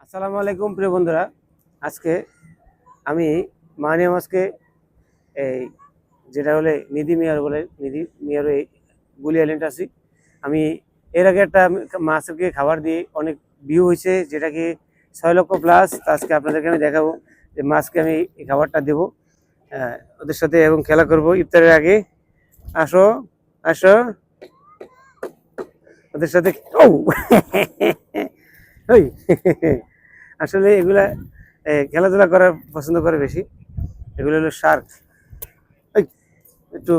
আসসালামু আলাইকুম প্রিয় বন্ধুরা। আজকে আমি মানিয়া মাছকে এই যেটা বলে নিধি মিয়ার বলে নিধি মিয়ার এই গুলি আইল্যান্ড আছি আমি। এর আগে একটা মাছকে খাবার দিয়ে অনেক ভিউ হয়েছে, যেটা কি 6 লক্ষ+। আজকে আপনাদেরকে আমি দেখাবো যে মাছকে আমি এই খাবারটা দেবো ওদের সাথে এবং খেলা করব ইফতারের আগে। আসো আসো ওদের সাথে। ও ওই আসলে এগুলা খেলাধুলা করার পছন্দ করে বেশি। এগুলো হলো শার্ক। একটু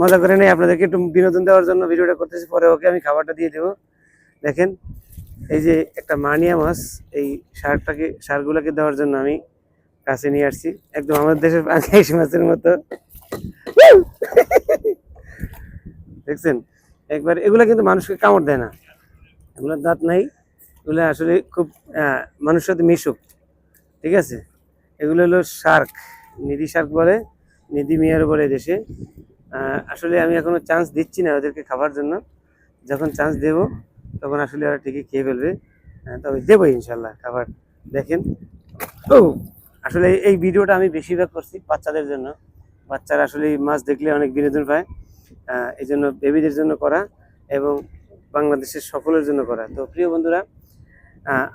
মজা করে নেই, আপনাদেরকে একটু বিনোদন দেওয়ার জন্য ভিডিওটা করতেছি, পরে ওকে আমি খাবারটা দিয়ে দেবো। দেখেন এই যে একটা মানিয়া মাছ, এই শার্কগুলোকে দেওয়ার জন্য আমি কাছে নিয়ে আসছি, একদম আমাদের দেশের বাংলাদেশ মাছের মতো। দেখছেন একবার, এগুলা কিন্তু মানুষকে কামড় দেয় না, এগুলোর দাঁত নাই, এগুলো আসলে খুব মানুষের সাথে মিশুক। ঠিক আছে, এগুলো হলো শার্ক, নিধি শার্ক বলে, নিধি মিয়ার বলে দেশে। আসলে আমি এখনো চান্স দিচ্ছি না ওদেরকে খাবার জন্য, যখন চান্স দেব তখন আসলে ওরা ঠিকই খেয়ে ফেলবে। তবে দেবো ইনশাল্লাহ খাবার। দেখেন ও, আসলে এই ভিডিওটা আমি বেশিরভাগ করছি বাচ্চাদের জন্য। বাচ্চারা আসলে এই মাছ দেখলে অনেক বিনোদন পায়, এই জন্য বেবিদের জন্য করা এবং বাংলাদেশের সকলের জন্য করা। তো প্রিয় বন্ধুরা,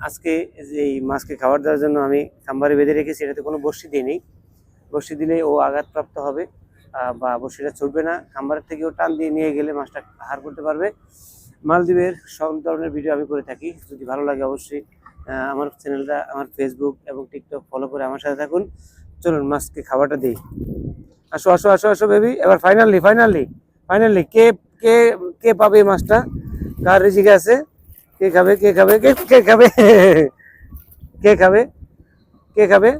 আজকে যে এই মাছকে খাবার দেওয়ার জন্য আমি খাম্বারে বেঁধে রেখেছি, এটাতে কোনো বড়শি দিইনি। বড়শি দিলে ও আঘাতপ্রাপ্ত হবে বা বড়শিটা চলবে না। খাম্বারের থেকেও টান দিয়ে নিয়ে গেলে মাছটা আহার করতে পারবে। মালদ্বীপের সব ধরনের ভিডিও আমি করে থাকি, যদি ভালো লাগে অবশ্যই আমার চ্যানেলটা, আমার ফেসবুক এবং টিকটক ফলো করে আমার সাথে থাকুন। চলুন মাছকে খাবারটা দিই। আসো আসো আসো আসো বেবি, এবার ফাইনালি ফাইনালি ফাইনালি কে কে কে পাবে এই মাছটা, কার রিজিকে আছে, কে খাবে কে খাবে কে কে খাবে কে খাবে কে খাবে?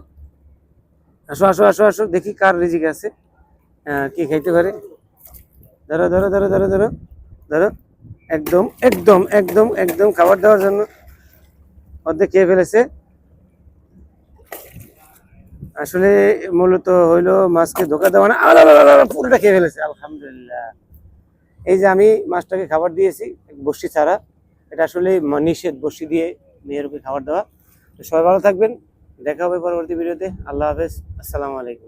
আসো আসো আসো আসো, দেখি কার রিজিক আছে, কে খাইতে পারে। ধরো ধরো ধরো ধরো ধরো ধরো, একদম একদম একদম একদম খাবার দেওয়ার জন্য অর্ধেক খেয়ে ফেলেছে। আসলে মূলত হইলো মাছকে ধোকা দেওয়া না, পুরোটা খেয়ে ফেলেছে আলহামদুলিল্লাহ। এই যে আমি মাছটাকে খাবার দিয়েছি বড়শি ছাড়া, এটা আসলে নিষেধ বড়শি দিয়ে মেয়েরকে খাবার দেওয়া। তো সবাই ভালো থাকবেন, দেখা হবে পরবর্তী ভিডিওতে। আল্লাহ হাফেজ, আসসালামু আলাইকুম।